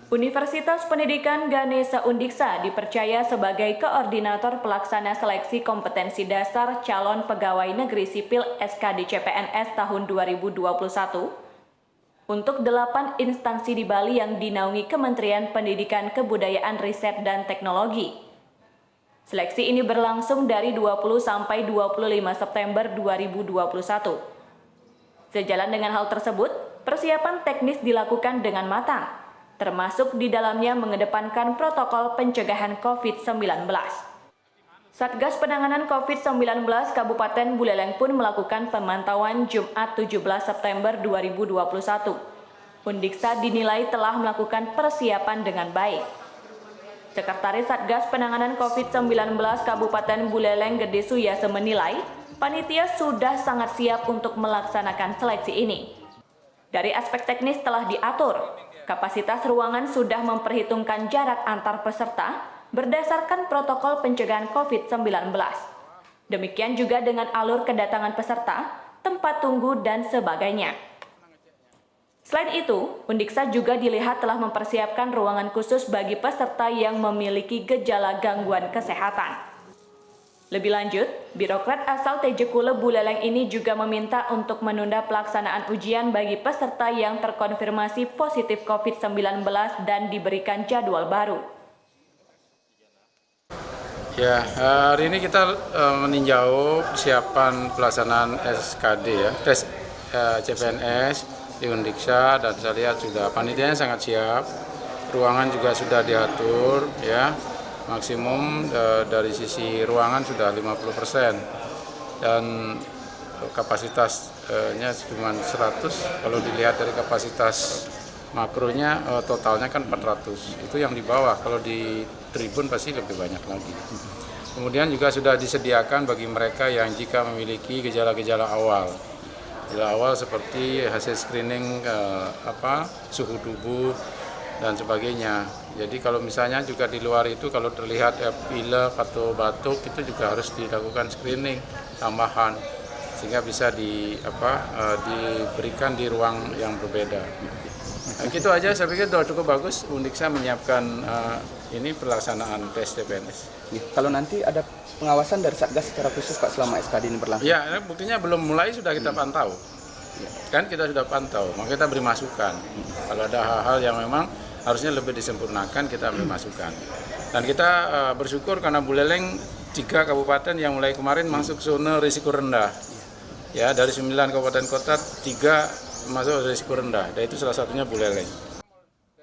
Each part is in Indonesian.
Universitas Pendidikan Ganesha Undiksa dipercaya sebagai koordinator pelaksana seleksi kompetensi dasar calon pegawai negeri sipil SKD CPNS tahun 2021 untuk 8 instansi di Bali yang dinaungi Kementerian Pendidikan, Kebudayaan, Riset, dan Teknologi. Seleksi ini berlangsung dari 20 sampai 25 September 2021. Sejalan dengan hal tersebut, persiapan teknis dilakukan dengan matang, termasuk di dalamnya mengedepankan protokol pencegahan COVID-19. Satgas Penanganan COVID-19 Kabupaten Buleleng pun melakukan pemantauan Jumat 17 September 2021. Undiksa dinilai telah melakukan persiapan dengan baik. Sekretaris Satgas Penanganan COVID-19 Kabupaten Buleleng Gede Suyase menilai, panitia sudah sangat siap untuk melaksanakan seleksi ini. Dari aspek teknis telah diatur, kapasitas ruangan sudah memperhitungkan jarak antar peserta berdasarkan protokol pencegahan COVID-19. Demikian juga dengan alur kedatangan peserta, tempat tunggu, dan sebagainya. Selain itu, Undiksa juga dilihat telah mempersiapkan ruangan khusus bagi peserta yang memiliki gejala gangguan kesehatan. Lebih lanjut, birokrat asal Tejekule Buleleng ini juga meminta untuk menunda pelaksanaan ujian bagi peserta yang terkonfirmasi positif COVID-19 dan diberikan jadwal baru. Ya, hari ini kita meninjau persiapan pelaksanaan SKD ya, tes CPNS di Undiksa, dan saya lihat sudah panitianya sangat siap, ruangan juga sudah diatur ya, maksimum dari sisi ruangan sudah 50% dan kapasitasnya cuma 100, kalau dilihat dari kapasitas makronya totalnya kan 400, itu yang di bawah, kalau di tribun pasti lebih banyak lagi. Kemudian juga sudah disediakan bagi mereka yang jika memiliki gejala-gejala awal seperti hasil screening suhu tubuh dan sebagainya. Jadi kalau misalnya juga di luar itu kalau terlihat pilek atau batuk itu juga harus dilakukan screening tambahan sehingga bisa diberikan di ruang yang berbeda. Nah, gitu aja, saya pikir sudah cukup bagus Undiksa menyiapkan ini pelaksanaan tes CPNS. Kalau nanti ada pengawasan dari Satgas secara khusus Pak selama SKD ini berlangsung? Ya, buktinya belum mulai sudah kita pantau. Kan kita sudah pantau, maka kita beri masukan. Kalau ada hal-hal yang memang harusnya lebih disempurnakan, kita beri masukan. Dan kita bersyukur karena Buleleng 3 kabupaten yang mulai kemarin masuk zona risiko rendah. Ya, dari 9 kabupaten kota 3 masuk risiko rendah, dan itu salah satunya Buleleng.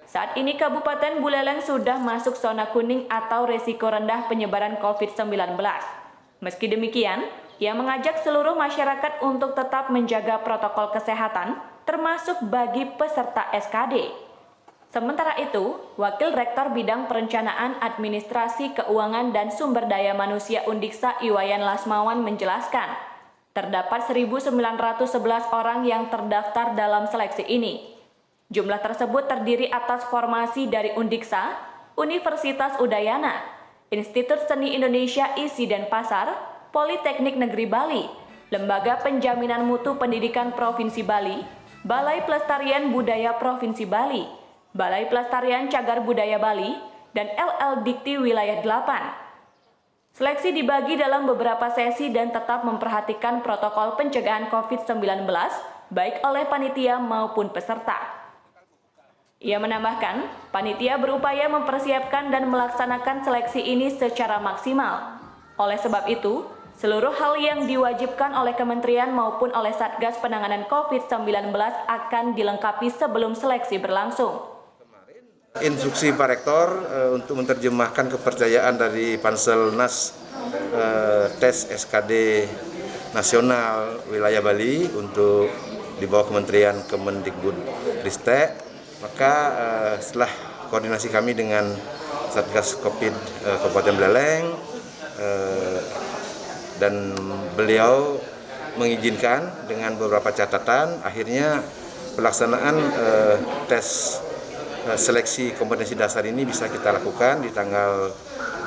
Saat ini Kabupaten Buleleng sudah masuk zona kuning atau risiko rendah penyebaran COVID-19. Meski demikian, ia mengajak seluruh masyarakat untuk tetap menjaga protokol kesehatan, termasuk bagi peserta SKD. Sementara itu, Wakil Rektor Bidang Perencanaan Administrasi Keuangan dan Sumber Daya Manusia Undiksa Iwayan Lasmawan menjelaskan, terdapat 1.911 orang yang terdaftar dalam seleksi ini. Jumlah tersebut terdiri atas formasi dari Undiksa, Universitas Udayana, Institut Seni Indonesia ISI Denpasar, Politeknik Negeri Bali, Lembaga Penjaminan Mutu Pendidikan Provinsi Bali, Balai Pelestarian Budaya Provinsi Bali, Balai Pelestarian Cagar Budaya Bali, dan LL Dikti Wilayah 8. Seleksi dibagi dalam beberapa sesi dan tetap memperhatikan protokol pencegahan COVID-19, baik oleh panitia maupun peserta. Ia menambahkan, panitia berupaya mempersiapkan dan melaksanakan seleksi ini secara maksimal. Oleh sebab itu, seluruh hal yang diwajibkan oleh kementerian maupun oleh Satgas Penanganan COVID-19 akan dilengkapi sebelum seleksi berlangsung. Instruksi Pak Rektor untuk menerjemahkan kepercayaan dari Panselnas tes SKD nasional wilayah Bali untuk di bawah Kementerian Kemendikbudristek. Maka setelah koordinasi kami dengan Satgas COVID Kabupaten Buleleng dan beliau mengizinkan dengan beberapa catatan, akhirnya pelaksanaan tes seleksi kompetensi dasar ini bisa kita lakukan di tanggal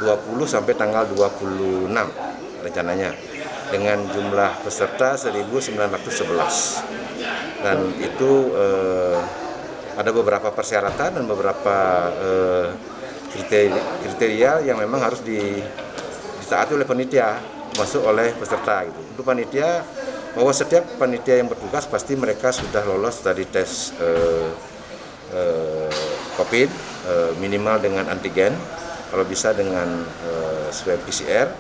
20 sampai tanggal 26 rencananya dengan jumlah peserta 1.911 dan itu ada beberapa persyaratan dan beberapa kriteria yang memang harus ditaati oleh panitia, masuk oleh peserta gitu. Untuk panitia, bahwa setiap panitia yang bertugas pasti mereka sudah lolos dari tes COVID, minimal dengan antigen, kalau bisa dengan swab PCR.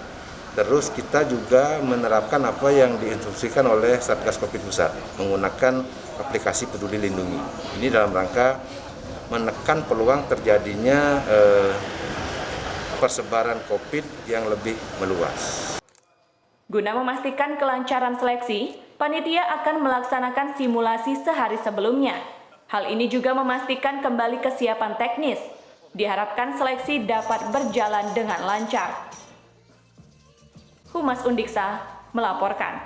Terus kita juga menerapkan apa yang diinstruksikan oleh Satgas Covid Pusat, menggunakan aplikasi Peduli Lindungi. Ini dalam rangka menekan peluang terjadinya persebaran COVID yang lebih meluas. Guna memastikan kelancaran seleksi, panitia akan melaksanakan simulasi sehari sebelumnya. Hal ini juga memastikan kembali kesiapan teknis. Diharapkan seleksi dapat berjalan dengan lancar. Humas Undiksa melaporkan.